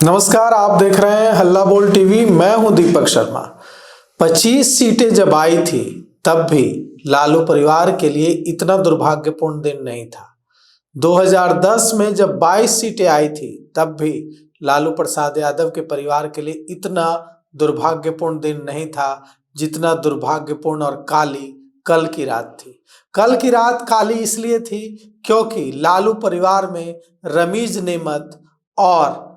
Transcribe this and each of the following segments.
नमस्कार, आप देख रहे हैं हल्ला बोल टीवी। मैं हूं दीपक शर्मा। 25 सीटें जब आई थी तब भी लालू परिवार के लिए इतना दुर्भाग्यपूर्ण दिन नहीं था। 2010 में जब 22 सीटें आई थी तब भी लालू प्रसाद यादव के परिवार के लिए इतना दुर्भाग्यपूर्ण दिन नहीं था जितना दुर्भाग्यपूर्ण और काली कल की रात थी। कल की रात काली इसलिए थी क्योंकि लालू परिवार में रमीज नेमत और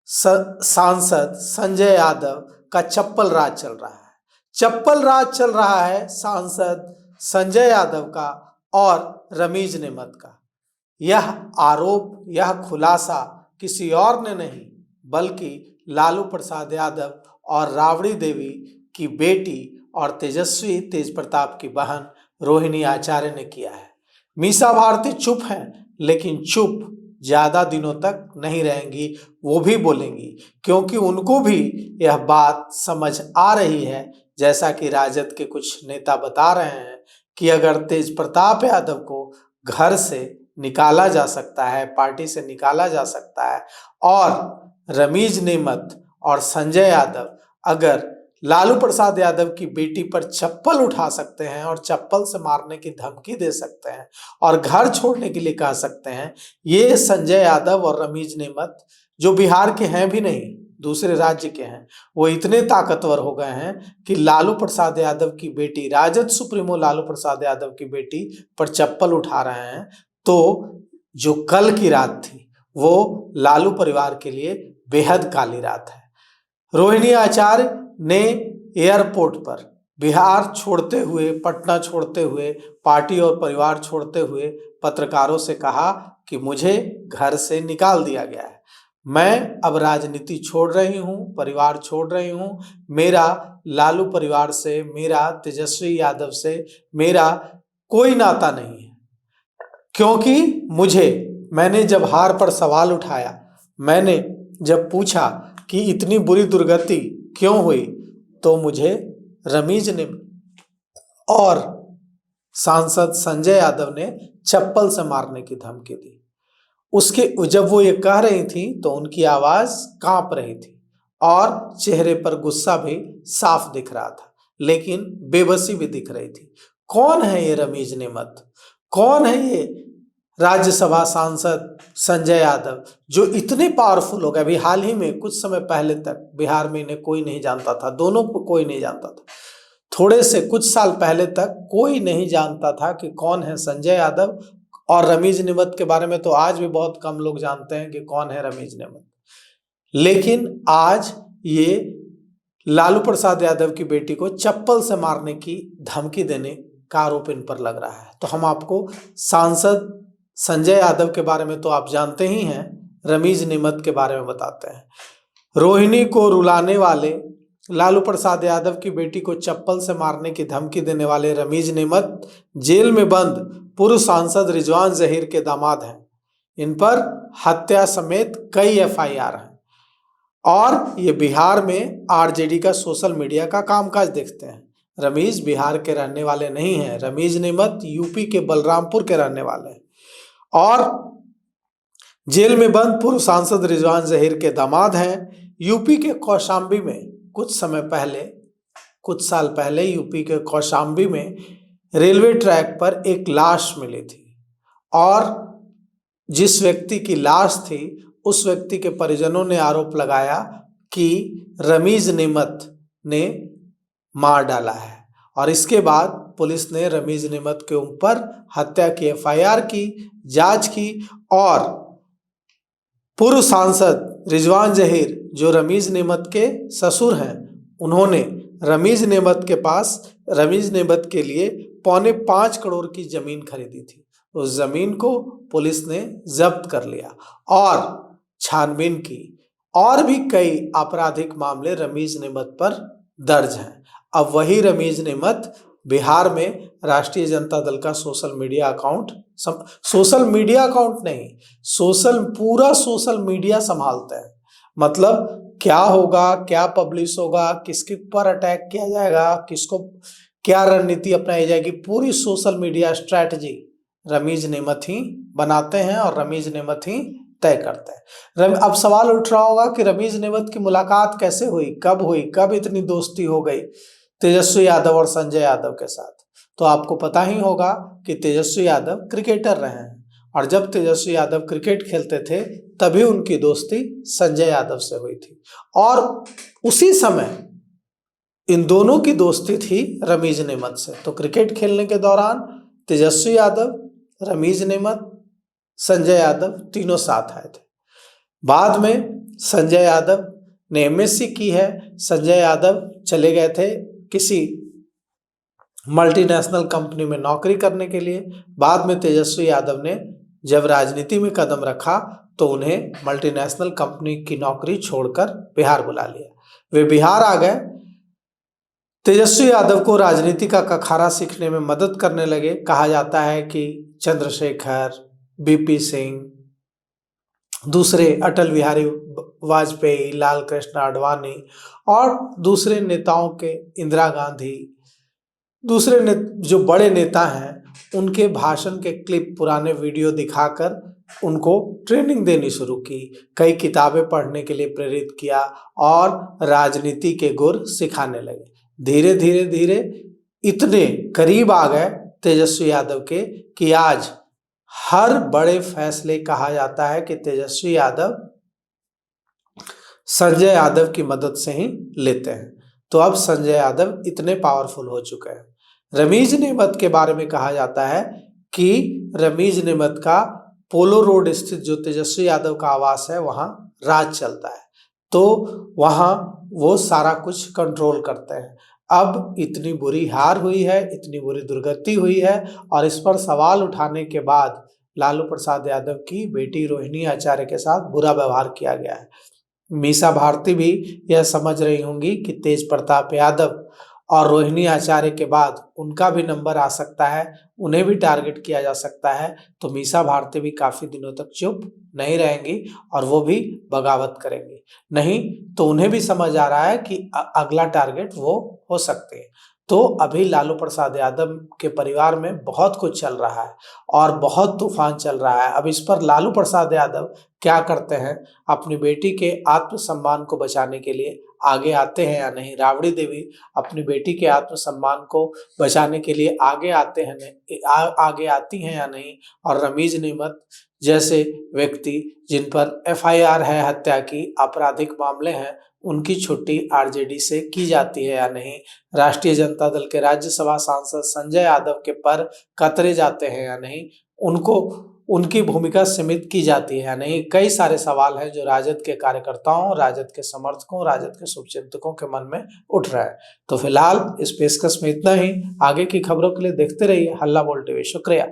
सांसद संजय यादव का चप्पल राज चल रहा है। चप्पल राज चल रहा है सांसद संजय यादव का और रमीज नेमत का। यह आरोप, यह खुलासा किसी और ने नहीं बल्कि लालू प्रसाद यादव और राबड़ी देवी की बेटी और तेजस्वी तेज प्रताप की बहन रोहिणी आचार्य ने किया है। मीसा भारती चुप हैं, लेकिन चुप ज्यादा दिनों तक नहीं रहेंगी। वो भी बोलेंगी क्योंकि उनको भी यह बात समझ आ रही है, जैसा कि राजद के कुछ नेता बता रहे हैं कि अगर तेज प्रताप यादव को घर से निकाला जा सकता है, पार्टी से निकाला जा सकता है, और रमीज नेमत और संजय यादव अगर लालू प्रसाद यादव की बेटी पर चप्पल उठा सकते हैं और चप्पल से मारने की धमकी दे सकते हैं और घर छोड़ने के लिए कह सकते हैं, ये संजय यादव और रमीज नेमत जो बिहार के हैं भी नहीं, दूसरे राज्य के हैं, वो इतने ताकतवर हो गए हैं कि लालू प्रसाद यादव की बेटी, राजद सुप्रीमो लालू प्रसाद यादव की बेटी पर चप्पल उठा रहे हैं। तो जो कल की रात थी वो लालू परिवार के लिए बेहद काली रात है। रोहिणी आचार्य ने एयरपोर्ट पर बिहार छोड़ते हुए, पटना छोड़ते हुए, पार्टी और परिवार छोड़ते हुए पत्रकारों से कहा कि मुझे घर से निकाल दिया गया है, मैं अब राजनीति छोड़ रही हूं, परिवार छोड़ रही हूं, मेरा लालू परिवार से, मेरा तेजस्वी यादव से मेरा कोई नाता नहीं है। क्योंकि मैंने जब हार पर सवाल उठाया, मैंने जब पूछा कि इतनी बुरी दुर्गति क्यों हुई, तो मुझे रमीज ने और सांसद संजय यादव ने चप्पल से मारने की धमकी दी। उसके जब वो ये कह रही थी तो उनकी आवाज कांप रही थी और चेहरे पर गुस्सा भी साफ दिख रहा था, लेकिन बेबसी भी दिख रही थी। कौन है ये रमीज नेमत? कौन है ये राज्यसभा सांसद संजय यादव जो इतने पावरफुल हो गए? अभी हाल ही में कुछ समय पहले तक बिहार में इन्हें कोई नहीं जानता था, दोनों को कोई नहीं जानता था। थोड़े से कुछ साल पहले तक कोई नहीं जानता था कि कौन है संजय यादव, और रमीज नेमत के बारे में तो आज भी बहुत कम लोग जानते हैं कि कौन है रमीज नेमत। लेकिन आज ये लालू प्रसाद यादव की बेटी को चप्पल से मारने की धमकी देने का आरोप इन पर लग रहा है। तो हम आपको सांसद संजय यादव के बारे में तो आप जानते ही हैं, रमीज नेमत के बारे में बताते हैं। रोहिणी को रुलाने वाले, लालू प्रसाद यादव की बेटी को चप्पल से मारने की धमकी देने वाले रमीज नेमत जेल में बंद पूर्व सांसद रिजवान जहीर के दामाद हैं। इन पर हत्या समेत कई एफआईआर हैं और ये बिहार में आरजेडी का सोशल मीडिया का कामकाज देखते हैं। रमीज बिहार के रहने वाले नहीं हैं, रमीज नेमत यूपी के बलरामपुर के रहने वाले हैं और जेल में बंद पूर्व सांसद रिजवान जहीर के दामाद हैं। यूपी के कौशाम्बी में कुछ साल पहले यूपी के कौशाम्बी में रेलवे ट्रैक पर एक लाश मिली थी और जिस व्यक्ति की लाश थी उस व्यक्ति के परिजनों ने आरोप लगाया कि रमीज नेमत ने मार डाला है और इसके बाद पुलिस ने रमीज नेमत के ऊपर हत्या की एफआईआर की, जांच की और पूर्व सांसद रिजवान जहीर जो रमीज नेमत के ससुर हैं, उन्होंने रमीज नेमत के लिए 4.25 करोड़ की जमीन खरीदी थी। उस जमीन को पुलिस ने जब्त कर लिया और छानबीन की और भी कई आपराधिक मामले रमीज नेमत पर दर्ज हैं। अब वही रमीज नेमत बिहार में राष्ट्रीय जनता दल का सोशल मीडिया अकाउंट पूरा सोशल मीडिया संभालते हैं। मतलब क्या होगा, क्या पब्लिश होगा, किसके ऊपर अटैक किया जाएगा, किसको क्या रणनीति अपनाई जाएगी, पूरी सोशल मीडिया स्ट्रैटेजी रमीज नेमत ही बनाते हैं और रमीज नेमत ही तय करते हैं। अब सवाल उठ रहा होगा कि रमीज नेमत की मुलाकात कैसे हुई, कब इतनी दोस्ती हो गई तेजस्वी यादव और संजय यादव के साथ। तो आपको पता ही होगा कि तेजस्वी यादव क्रिकेटर रहे हैं, और जब तेजस्वी यादव क्रिकेट खेलते थे तभी उनकी दोस्ती संजय यादव से हुई थी, और उसी समय इन दोनों की दोस्ती थी रमीज नेमत से। तो क्रिकेट खेलने के दौरान तेजस्वी यादव, रमीज नेमत, संजय यादव तीनों साथ आए थे। बाद में संजय यादव ने एमएससी की है। संजय यादव चले गए थे किसी मल्टीनेशनल कंपनी में नौकरी करने के लिए। बाद में तेजस्वी यादव ने जब राजनीति में कदम रखा तो उन्हें मल्टीनेशनल कंपनी की नौकरी छोड़कर बिहार बुला लिया। वे बिहार आ गए। तेजस्वी यादव को राजनीति का अखाड़ा सीखने में मदद करने लगे। कहा जाता है कि चंद्रशेखर, बीपी सिंह, दूसरे अटल बिहारी वाजपेयी, लाल कृष्ण आडवाणी और दूसरे नेताओं के, इंदिरा गांधी, दूसरे जो बड़े नेता हैं उनके भाषण के क्लिप, पुराने वीडियो दिखाकर उनको ट्रेनिंग देनी शुरू की। कई किताबें पढ़ने के लिए प्रेरित किया और राजनीति के गुर सिखाने लगे। धीरे धीरे धीरे इतने करीब आ गए तेजस्वी यादव के कि आज हर बड़े फैसले, कहा जाता है कि तेजस्वी यादव संजय यादव की मदद से ही लेते हैं। तो अब संजय यादव इतने पावरफुल हो चुके हैं। रमीज नेमत के बारे में कहा जाता है कि रमीज नेमत का पोलो रोड स्थित जो तेजस्वी यादव का आवास है वहां राज चलता है, तो वहां वो सारा कुछ कंट्रोल करते हैं। अब इतनी बुरी हार हुई है, इतनी बुरी दुर्गति हुई है, और इस पर सवाल उठाने के बाद लालू प्रसाद यादव की बेटी रोहिणी आचार्य के साथ बुरा व्यवहार किया गया है। मीसा भारती भी यह समझ रही होंगी कि तेज प्रताप यादव और रोहिणी आचार्य के बाद उनका भी नंबर आ सकता है, उन्हें भी टारगेट किया जा सकता है। तो मीसा भारती भी काफी दिनों तक चुप नहीं रहेंगी और वो भी बगावत करेंगी। नहीं तो उन्हें भी समझ आ रहा है कि अगला टारगेट वो हो सकते हैं। तो अभी लालू प्रसाद यादव के परिवार में बहुत कुछ चल रहा है और बहुत तूफान चल रहा है। अब इस पर लालू प्रसाद यादव क्या करते हैं, अपनी बेटी के आत्मसम्मान को बचाने के लिए आगे आते हैं या नहीं। राबड़ी देवी अपनी बेटी के आत्मसम्मान को बचाने के लिए आगे आते हैं, आगे आती हैं या नहीं। और रमीज नेमत जैसे व्यक्ति जिन पर एफआईआर है, हत्या की आपराधिक मामले हैं, उनकी छुट्टी आरजेडी से की जाती है या नहीं। राष्ट्रीय जनता दल के राज्यसभा सांसद संजय यादव के पर कतरे जाते हैं या नहीं, उनको उनकी भूमिका सीमित की जाती है या नहीं। कई सारे सवाल हैं जो राजद के कार्यकर्ताओं, राजद के समर्थकों, राजद के शुभचिंतकों के मन में उठ रहा है। तो फिलहाल इस पेशकश में इतना ही। आगे की खबरों के लिए देखते रहिए हल्ला बोल टीवी। शुक्रिया।